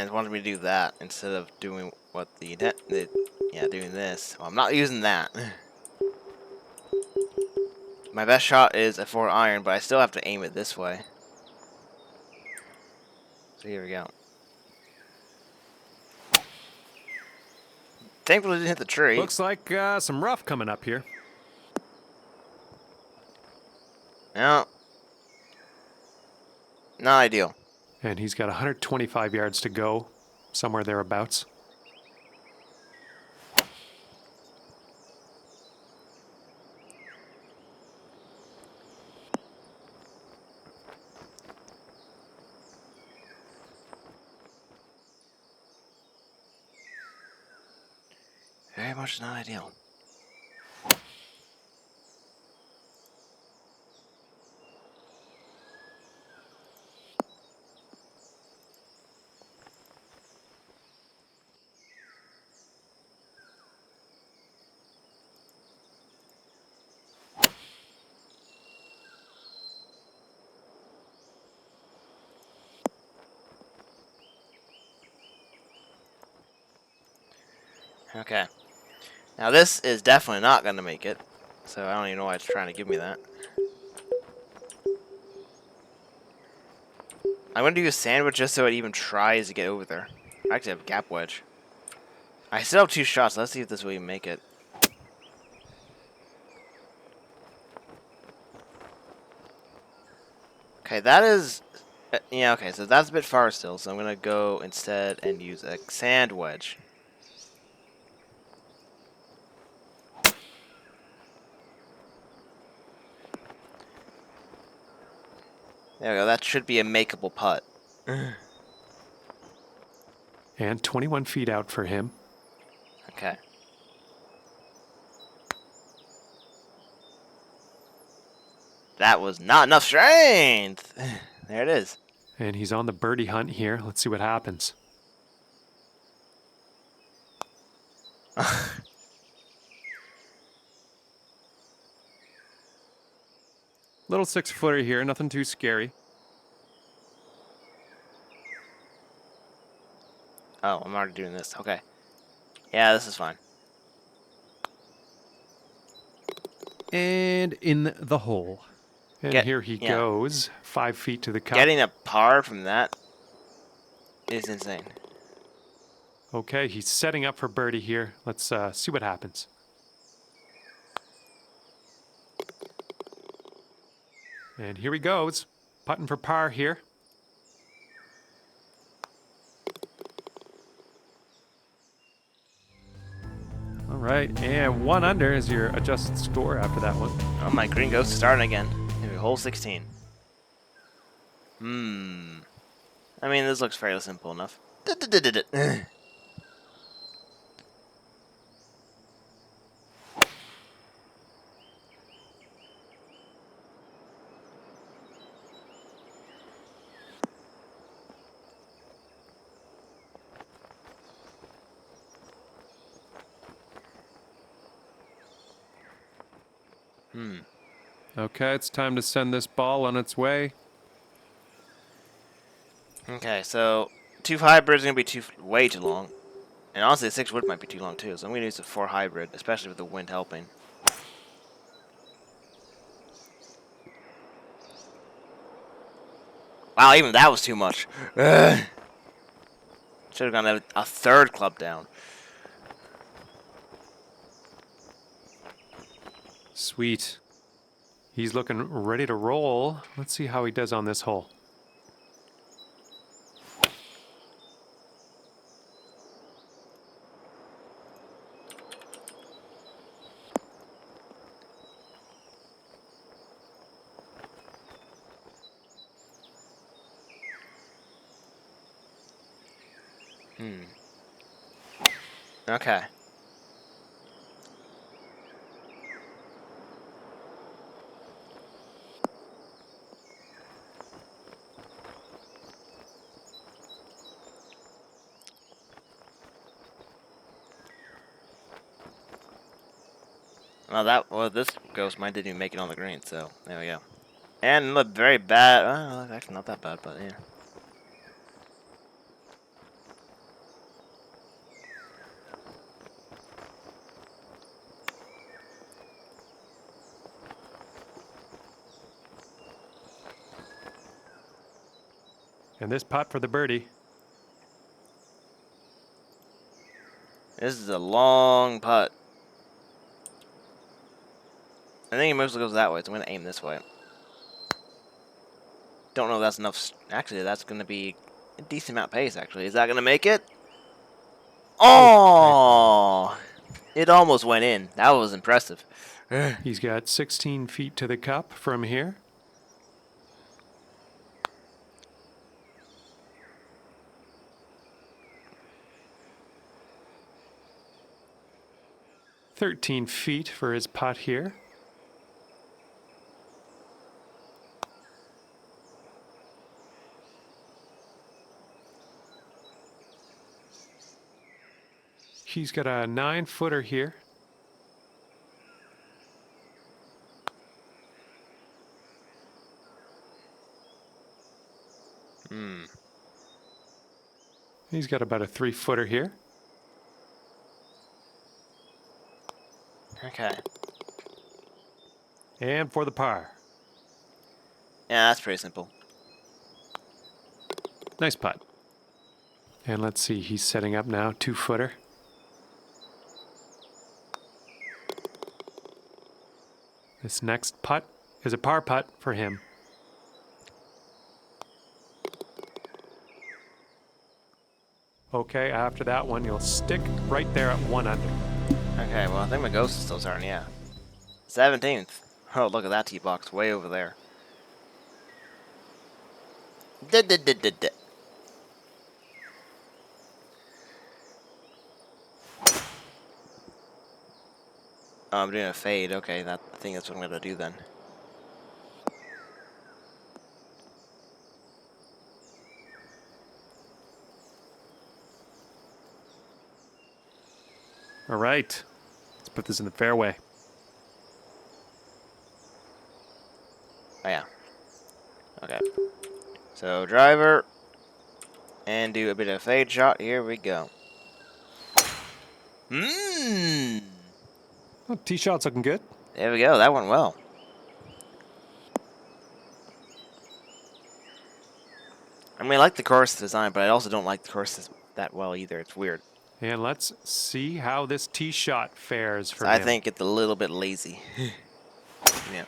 And it wanted me to do that instead of doing what yeah, doing this. Well, I'm not using that. My best shot is a 4 iron, but I still have to aim it this way. So here we go. Thankfully, it didn't hit the tree. Looks like some rough coming up here. No. Not ideal. And he's got 125 yards to go, somewhere thereabouts. Very much not ideal. Okay. Now this is definitely not going to make it. So I don't even know why it's trying to give me that. I'm going to do a sandwich just so it even tries to get over there. I actually have a gap wedge. I still have 2 shots. Let's see if this will even make it. Okay, that is... yeah, okay, so that's a bit far still. So I'm going to go instead and use a sand wedge. There we go. That should be a makeable putt. And 21 feet out for him. Okay. That was not enough strength. There it is. And he's on the birdie hunt here. Let's see what happens. Little 6-footer here, nothing too scary. Oh, I'm already doing this. Okay. Yeah, this is fine. And in the hole. And here he yeah. goes, 5 feet to the cup. Getting a par from that is insane. Okay, he's setting up for birdie here. Let's see what happens. And here he goes, putting for par here. All right, and 1 under is your adjusted score after that one. Oh, my green ghost is starting again. Maybe hole 16. I mean, this looks fairly simple enough. Okay, it's time to send this ball on its way. Okay, so 2 hybrid is going to be way too long. And honestly, the 6 wood might be too long too, so I'm going to use a 4 hybrid, especially with the wind helping. Wow, even that was too much. Should have gone a 3rd club down. Sweet. He's looking ready to roll. Let's see how he does on this hole. Okay. Well, this ghost mine didn't even make it on the green, so there we go. And look very bad. Actually, not that bad, but yeah. And this putt for the birdie. This is a long putt. I think it mostly goes that way, so I'm going to aim this way. Don't know if that's enough. Actually, that's going to be a decent amount of pace, actually. Is that going to make it? Oh! It almost went in. That was impressive. He's got 16 feet to the cup from here. $13 for his putt here. He's got a 9-footer here. He's got about a 3-footer here. Okay. And for the par. Yeah, that's pretty simple. Nice putt. And let's see, he's setting up now, 2-footer. This next putt is a par putt for him. Okay, after that one, you'll stick right there at 1 under. Okay, well, I think my ghost is still starting, yeah. 17th. Oh, look at that tee box way over there. Did. Oh, I'm doing a fade. Okay, I think that's what I'm going to do then. All right, let's put this in the fairway. Oh, yeah. Okay. So, driver. And do a bit of fade shot. Here we go. Mmm. Oh, tee shot's looking good. There we go. That went well. I mean, I like the course design, but I also don't like the course that well either. It's weird. And let's see how this tee shot fares for I him. think it's a little bit lazy. Yeah.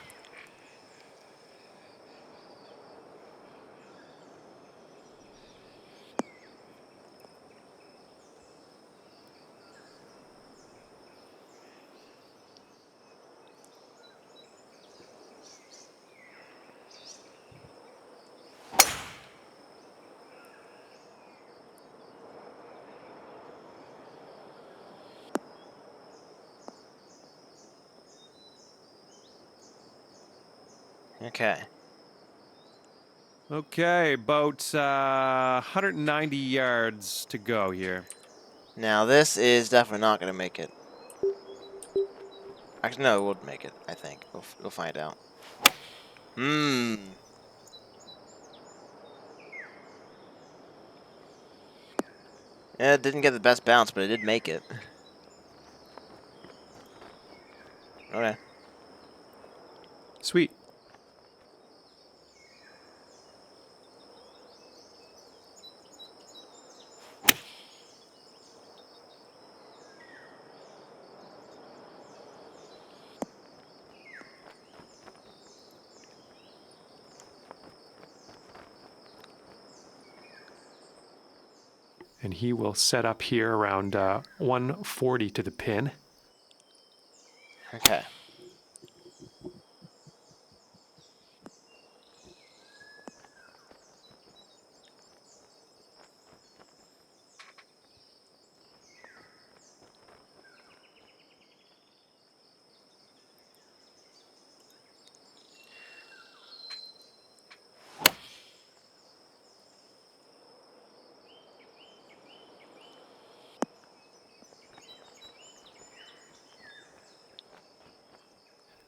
Okay. Okay, about 190 yards to go here. Now, this is definitely not going to make it. Actually, no, it would make it, I think. We'll find out. Hmm. Yeah, it didn't get the best bounce, but it did make it. Okay. Sweet. And he will set up here around 140 to the pin. Okay.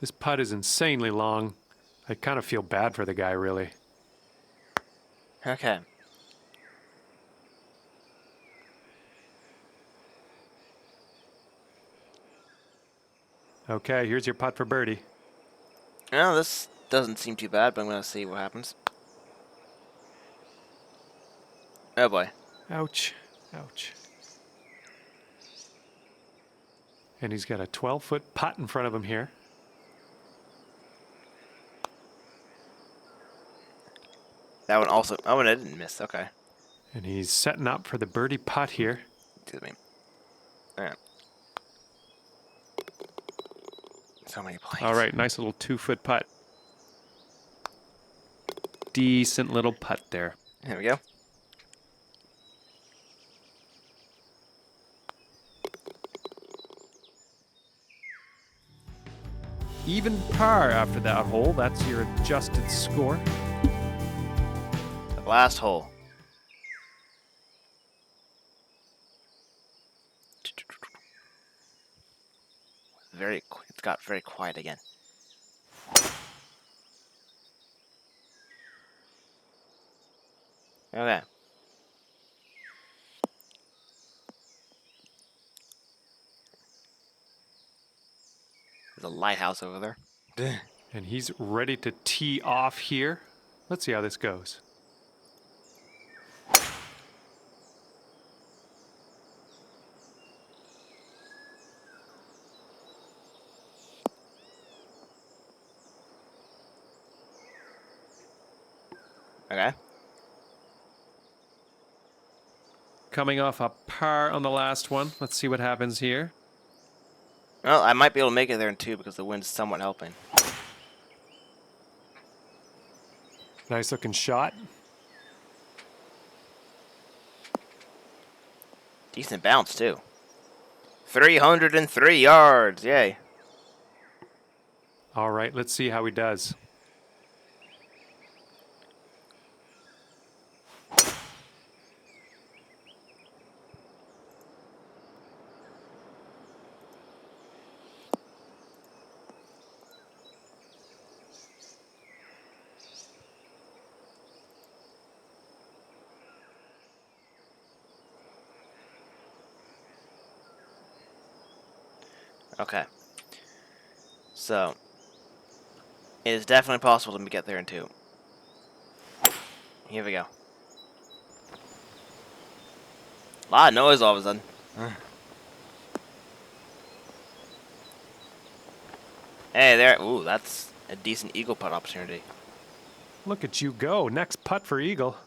This putt is insanely long. I kind of feel bad for the guy, really. Okay. Okay, here's your putt for birdie. Well, this doesn't seem too bad, but I'm going to see what happens. Oh boy. Ouch. Ouch. And he's got a 12-foot putt in front of him here. That one also. Oh, and I didn't miss. Okay. And he's setting up for the birdie putt here. Excuse me. Alright. So many plays. All right, nice little 2-foot putt. Decent little putt there. There we go. Even par after that hole. That's your adjusted score. The last hole. It got very quiet again. Okay. There's a lighthouse over there. And he's ready to tee off here. Let's see how this goes. Okay. Coming off a par on the last one. Let's see what happens here. Well, I might be able to make it there in 2 because the wind's somewhat helping. Nice looking shot. Decent bounce, too. 303 yards. Yay. All right, let's see how he does. Okay. So, it is definitely possible to get there in 2. Here we go. A lot of noise all of a sudden. Hey, there. Ooh, that's a decent eagle putt opportunity. Look at you go. Next putt for eagle.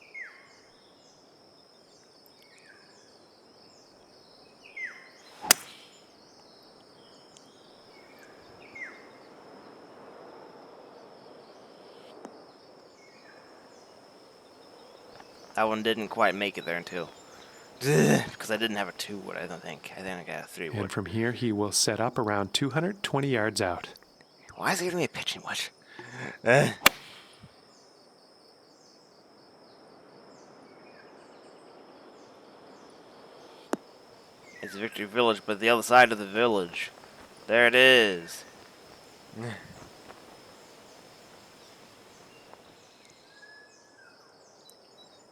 That one didn't quite make it there in 2. Because I didn't have a 2 wood, I don't think. I think I got a 3 And wood. from here, he will set up around 220 yards out. Why is he giving me a pitching wedge? It's Victory Village, but the other side of the village. There it is.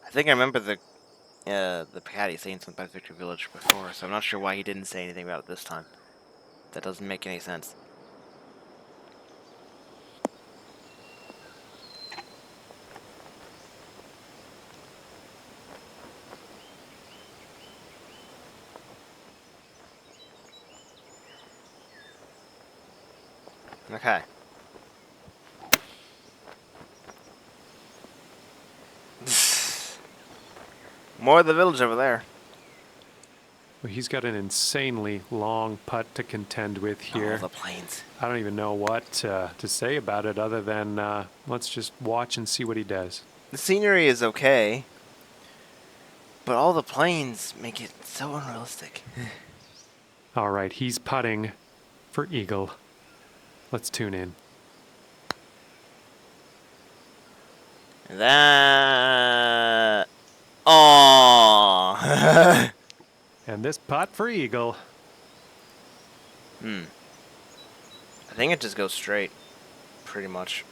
I think I remember the caddy saying something about Victory Village before, so I'm not sure why he didn't say anything about it this time. That doesn't make any sense. Okay. More of the village over there. Well, he's got an insanely long putt to contend with here. Oh, the plains. I don't even know what to say about it other than let's just watch and see what he does. The scenery is okay, but all the plains make it so unrealistic. All right, he's putting for eagle. Let's tune in. That. Oh. And this putt for eagle. I think it just goes straight, pretty much.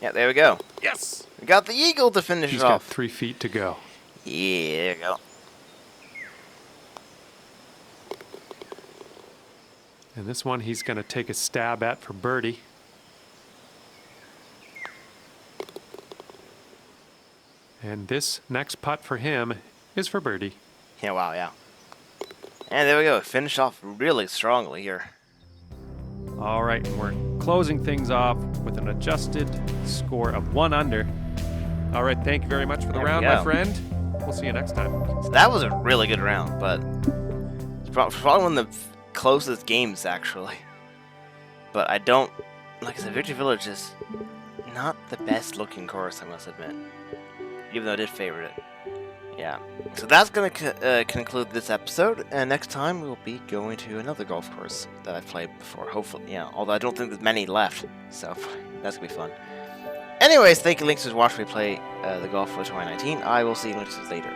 Yeah, there we go. Yes! We got the eagle to finish He's it got off. 3 feet to go. Yeah, there we go. And this one he's going to take a stab at for birdie. And this next putt for him is for birdie. Yeah, wow, yeah. And there we go. Finish off really strongly here. All right, and we're closing things off with an adjusted score of 1 under. All right, thank you very much for the There we round, go. my friend. We'll see you next time. So that was a really good round, but it's probably one of the closest games, actually. But I don't... Like I said, Victory Village is not the best looking course, I must admit. Even though I did favor it. Yeah. So that's going to conclude this episode, and next time we'll be going to another golf course that I've played before, hopefully. Yeah, although I don't think there's many left, so that's going to be fun. Anyways, thank you, Links, for watching me play the Golf for 2019. I will see you links later.